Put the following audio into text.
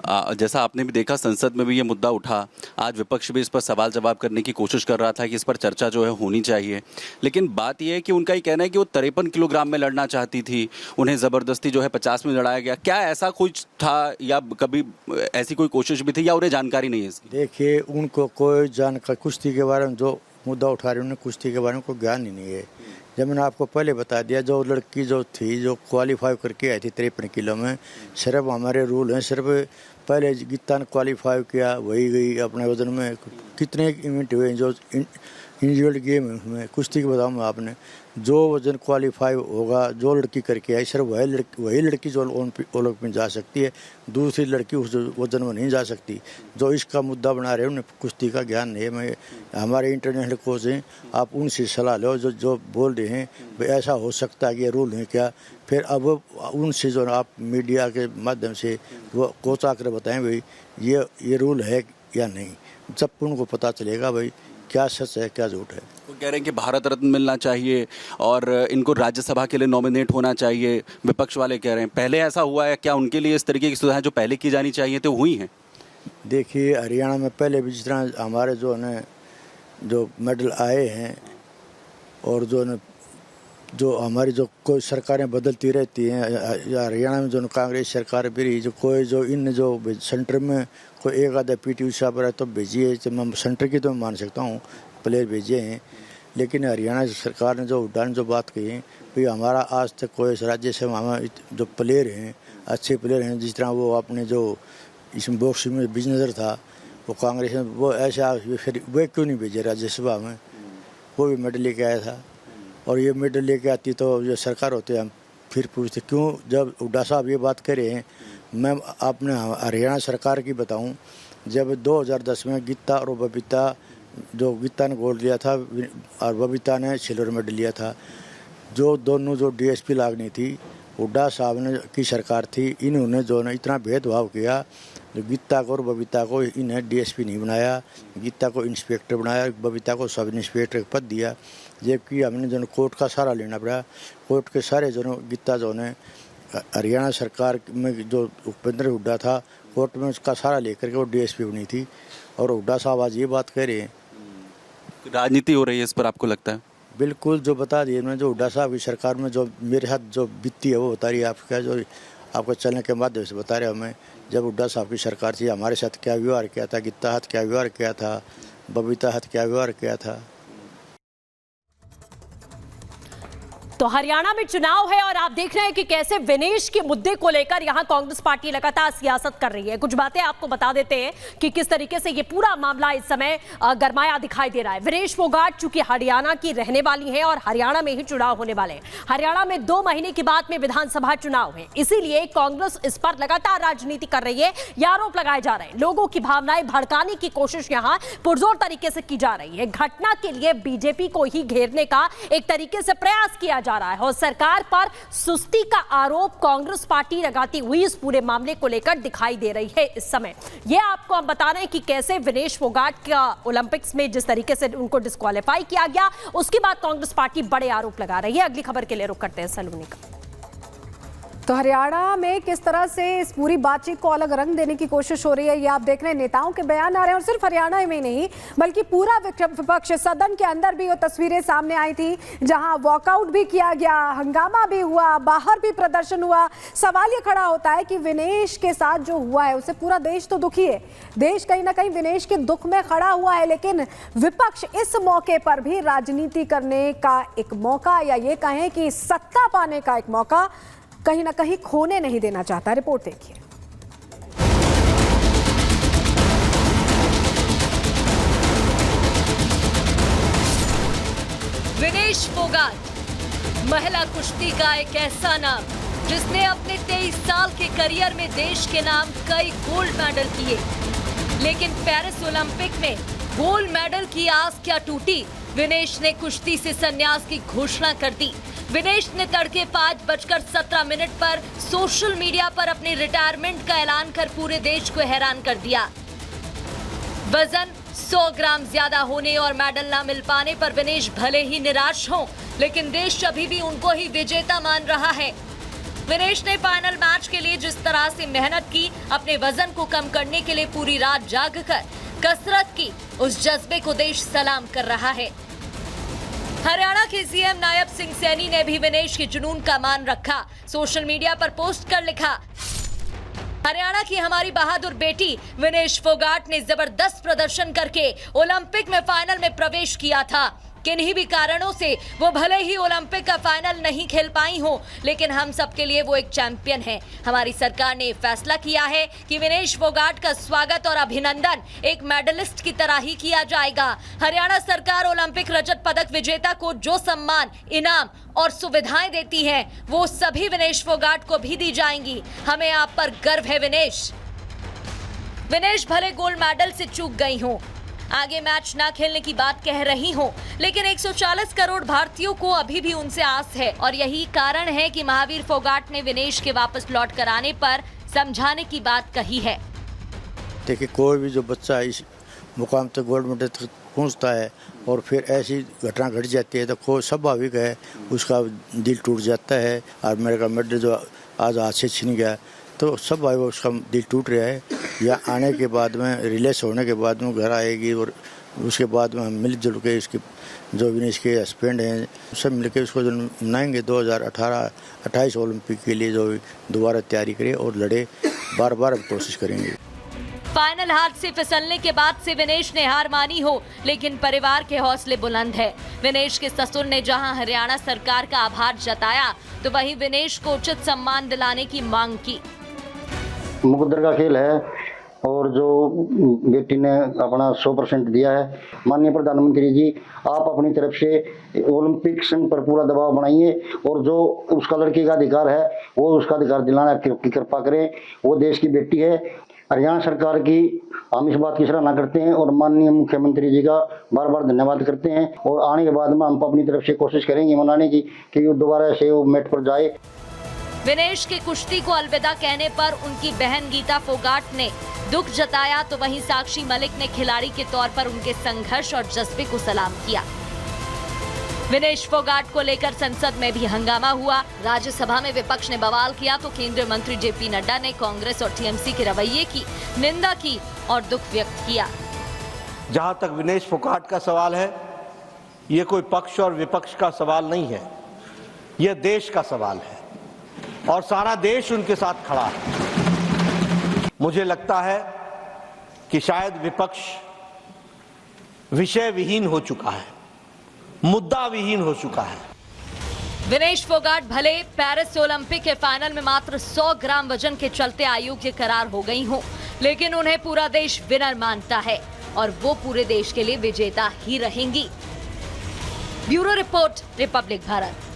जैसा आपने भी देखा संसद में भी ये मुद्दा उठा, आज विपक्ष भी इस पर सवाल जवाब करने की कोशिश कर रहा था कि इस पर चर्चा जो है होनी चाहिए, लेकिन बात यह है कि उनका ये कहना है कि वो 53 किलोग्राम में लड़ना चाहती थी, उन्हें ज़बरदस्ती जो है 50 में लड़ाया गया। क्या ऐसा कुछ था या कभी ऐसी कोई कोशिश भी थी या उन्हें जानकारी नहीं है इसकी? देखिए, उनको कोई जानकारी कुश्ती के बारे में जो मुद्दा उठा रहे हैं उन्हें कुश्ती के बारे में कोई ज्ञान ही नहीं है। जब मैंने आपको पहले बता दिया, जो लड़की जो थी जो क्वालिफाई करके आई थी 53 किलो में, सिर्फ हमारे रूल हैं, सिर्फ पहले गीता ने क्वालिफाई किया वही गई अपने वजन में। कितने इवेंट हुए जो इंडिविजुअल गेम में कुश्ती के बताऊँ मैं आपने, जो वजन क्वालिफाई होगा जो लड़की करके आई सिर्फ वही लड़की जो ओलंपिक में जा सकती है, दूसरी लड़की उस वजन में नहीं जा सकती। जो इसका मुद्दा बना रहे हैं उन्हें कुश्ती का ज्ञान नहीं है। मैं हमारे इंटरनेशनल कोच हैं, आप उनसे सलाह लो जो बोल रहे हैं भाई ऐसा हो सकता है कि ये रूल है क्या, फिर अब उनसे जो आप मीडिया के माध्यम से वो कोच आकर बताएं भाई ये रूल है या नहीं। जब उनको पता चलेगा भाई क्या सच है क्या झूठ है। वो कह रहे हैं कि भारत रत्न मिलना चाहिए और इनको राज्यसभा के लिए नॉमिनेट होना चाहिए, विपक्ष वाले कह रहे हैं। पहले ऐसा हुआ है क्या उनके लिए? इस तरीके की सुधार जो पहले की जानी चाहिए तो हुई हैं? देखिए, हरियाणा में पहले भी जिस तरह हमारे जो मेडल आए हैं और जो हमारी जो कोई सरकारें बदलती रहती हैं, हरियाणा में जो कांग्रेस सरकार भी रही, जो कोई जो इन जो सेंटर में कोई एक आधा पीटी उषा पर है तो भेजिए, तो मैं सेंटर की तो मैं मान सकता हूँ प्लेयर भेजे हैं, लेकिन हरियाणा सरकार ने जो उड़ान जो बात कही है भाई हमारा आज तक कोई राज्य से हमारे जो प्लेयर हैं अच्छे प्लेयर हैं, जिस तरह वो अपने जो इसमें बॉक्सिंग में बिजनेसर था वो कांग्रेस में वो ऐसा फिर वे क्यों नहीं भेजे राज्यसभा में, वो भी मेडल लेके आया था। और ये मेडल लेके आती तो जो सरकार होते हम फिर पूछते क्यों। जब हुड्डा साहब ये बात कर रहे हैं, मैं अपने हरियाणा सरकार की बताऊं, जब 2010 में गीता और बबीता, जो गीता ने गोल्ड लिया था और बबीता ने सिल्वर मेडल लिया था, जो दोनों जो डीएसपी लागनी थी हुड्डा साहब ने की सरकार थी, इन्होंने जो ने इतना भेदभाव किया, जो गीता को और बबीता को इन्हें डीएसपी नहीं बनाया, गीता को इंस्पेक्टर बनाया, बबीता को सब इंस्पेक्टर का पद दिया, जबकि हमने जो कोर्ट का सहारा लेना पड़ा। कोर्ट के सारे जो गीता जो ने हरियाणा सरकार में जो उपेंद्र हुड्डा था, कोर्ट में उसका सहारा लेकर के वो डीएसपी बनी थी। और हुड्डा साहब आज ये बात कह रहे हैं, राजनीति हो रही है इस पर, आपको लगता है? बिल्कुल, जो बता दिए मैं, जो हुड्डा साहब की सरकार में जो मेरे साथ जो बीती है वो बता रही है आपका, जो आपको चलने के माध्यम से बता रहे हो। मैं जब हुड्डा साहब की सरकार थी हमारे साथ क्या व्यवहार किया था, गीता हाथ क्या व्यवहार किया था, बबीता हाथ क्या व्यवहार किया था। तो हरियाणा में चुनाव है और आप देख रहे हैं कि कैसे विनेश के मुद्दे को लेकर यहां कांग्रेस पार्टी लगातार सियासत कर रही है। कुछ बातें आपको बता देते हैं कि किस तरीके से ये पूरा मामला इस समय गरमाया दिखाई दे रहा है। विनेश फोगाट चूंकि हरियाणा की रहने वाली हैं और हरियाणा में ही चुनाव होने वाले हैं, हरियाणा में 2 महीने के बाद में विधानसभा चुनाव है, इसीलिए कांग्रेस इस पर लगातार राजनीति कर रही है। ये आरोप लगाए जा रहे हैं, लोगों की भावनाएं भड़काने की कोशिश यहां पुरजोर तरीके से की जा रही है। घटना के लिए बीजेपी को ही घेरने का एक तरीके से प्रयास किया जा रहा है और सरकार पर सुस्ती का आरोप कांग्रेस पार्टी लगाती हुई इस पूरे मामले को लेकर दिखाई दे रही है इस समय। ये आपको हम बता रहे हैं कि कैसे विनेश फोगाट का ओलंपिक्स में जिस तरीके से उनको डिस्क्वालीफाई किया गया, उसके बाद कांग्रेस पार्टी बड़े आरोप लगा रही है। अगली खबर के लिए रुख करते हैं सलूनी का। तो हरियाणा में किस तरह से इस पूरी बातचीत को अलग रंग देने की कोशिश हो रही है, ये आप देख रहे हैं। नेताओं के बयान आ रहे हैं और सिर्फ हरियाणा में नहीं बल्कि पूरा विपक्ष, सदन के अंदर भी वो तस्वीरें सामने आई थी जहां वॉकआउट भी किया गया, हंगामा भी हुआ, बाहर भी प्रदर्शन हुआ। सवाल ये खड़ा होता है कि विनेश के साथ जो हुआ है उससे पूरा देश तो दुखी है, देश कहीं ना कहीं विनेश के दुख में खड़ा हुआ है, लेकिन विपक्ष इस मौके पर भी राजनीति करने का एक मौका या ये कहें कि सत्ता पाने का एक मौका कहीं ना कहीं खोने नहीं देना चाहता। रिपोर्ट देखिए। विनेश फोगाट, महिला कुश्ती का एक ऐसा नाम जिसने अपने 23 साल के करियर में देश के नाम कई गोल्ड मेडल किए, लेकिन पेरिस ओलंपिक में गोल्ड मेडल की आस क्या टूटी। विनेश ने कुश्ती से संन्यास की घोषणा कर दी। विनेश ने तड़के 5:17 पर सोशल मीडिया पर अपनी रिटायरमेंट का ऐलान कर पूरे देश को हैरान कर दिया। वजन 100 ग्राम ज्यादा होने और मेडल न मिल पाने पर विनेश भले ही निराश हों, लेकिन देश अभी भी उनको ही विजेता मान रहा है। विनेश ने फाइनल मैच के लिए जिस तरह से मेहनत की, अपने वजन को कम करने के लिए पूरी रात जागकर कसरत की, उस जज्बे को देश सलाम कर रहा है। हरियाणा के सीएम नायब सिंह सैनी ने भी विनेश के जुनून का मान रखा। सोशल मीडिया पर पोस्ट कर लिखा, हरियाणा की हमारी बहादुर बेटी विनेश फोगाट ने जबरदस्त प्रदर्शन करके ओलंपिक में फाइनल में प्रवेश किया था। किन्हीं भी कारणों से वो भले ही ओलंपिक का फाइनल नहीं खेल पाई हो, लेकिन हम सब के लिए वो एक चैंपियन है। हमारी सरकार ने फैसला किया है कि विनेश फोगाट का स्वागत और अभिनंदन एक मेडलिस्ट की तरह ही किया जाएगा। हरियाणा सरकार ओलंपिक रजत पदक विजेता को जो सम्मान, इनाम और सुविधाएं देती है, वो सभी विनेश फोगाट को भी दी जाएंगी। हमें आप पर गर्व है विनेश। विनेश भले गोल्ड मेडल से चूक गई हो, आगे मैच ना खेलने की बात कह रही हो, लेकिन 140 करोड़ भारतीयों को अभी भी उनसे आस है और यही कारण है कि महावीर फोगाट ने विनेश के वापस लौट कर आने पर समझाने की बात कही है। देखिए, कोई भी जो बच्चा इस मुकाम तक गोल्ड मेडल तक पहुंचता है और फिर ऐसी घटना घट जाती है तो कोई स्वाभाविक है उसका दिल टूट जाता है। और मेरे का मेडल जो आज हाथ से छिन गया तो सब भाई उसका दिल टूट रहा है। या आने के बाद में रिलीज होने के बाद में घर आएगी और उसके बाद में हम मिलजुल के इसके जो विनेश के हस्बैंड हैं सब मिलकर उसको जो मनाएंगे 2028 ओलंपिक के लिए, जो दोबारा तैयारी करें और लड़े, बार बार कोशिश करेंगे। फाइनल हाथ से फिसलने के बाद से विनेश ने हार मानी हो, लेकिन परिवार के हौसले बुलंद है। विनेश के ससुर ने जहां हरियाणा सरकार का आभार जताया, तो वहीं विनेश को उचित सम्मान दिलाने की मांग की। मुकद्दर का खेल है और जो बेटी ने अपना 100% दिया है। माननीय प्रधानमंत्री जी, आप अपनी तरफ से ओलंपिक संघ पर पूरा दबाव बनाइए और जो उसका लड़की का अधिकार है वो उसका अधिकार दिलाने की कृपा करें। वो देश की बेटी है। हरियाणा सरकार की हम इस बात की सराहना करते हैं और माननीय मुख्यमंत्री जी का बार बार धन्यवाद करते हैं और आने के बाद में हम अपनी तरफ से कोशिश करेंगे मनाने की कि वो दोबारा से वो मैट पर जाए। विनेश के कुश्ती को अलविदा कहने पर उनकी बहन गीता फोगाट ने दुख जताया, तो वहीं साक्षी मलिक ने खिलाड़ी के तौर पर उनके संघर्ष और जज्बे को सलाम किया। विनेश फोगाट को लेकर संसद में भी हंगामा हुआ। राज्यसभा में विपक्ष ने बवाल किया तो केंद्रीय मंत्री जेपी नड्डा ने कांग्रेस और टीएमसी के रवैये की निंदा की और दुख व्यक्त किया। जहां तक विनेश फोगाट का सवाल है, ये कोई पक्ष और विपक्ष का सवाल नहीं है, यह देश का सवाल है और सारा देश उनके साथ खड़ा है। मुझे लगता है कि शायद विपक्ष विषय विहीन हो चुका है, मुद्दा विहीन हो चुका है। विनेश फोगाट भले पेरिस ओलंपिक के फाइनल में मात्र 100 ग्राम वजन के चलते अयोग्य करार हो गई हो, लेकिन उन्हें पूरा देश विनर मानता है और वो पूरे देश के लिए विजेता ही रहेंगी। Bureau report, Republic Bharat.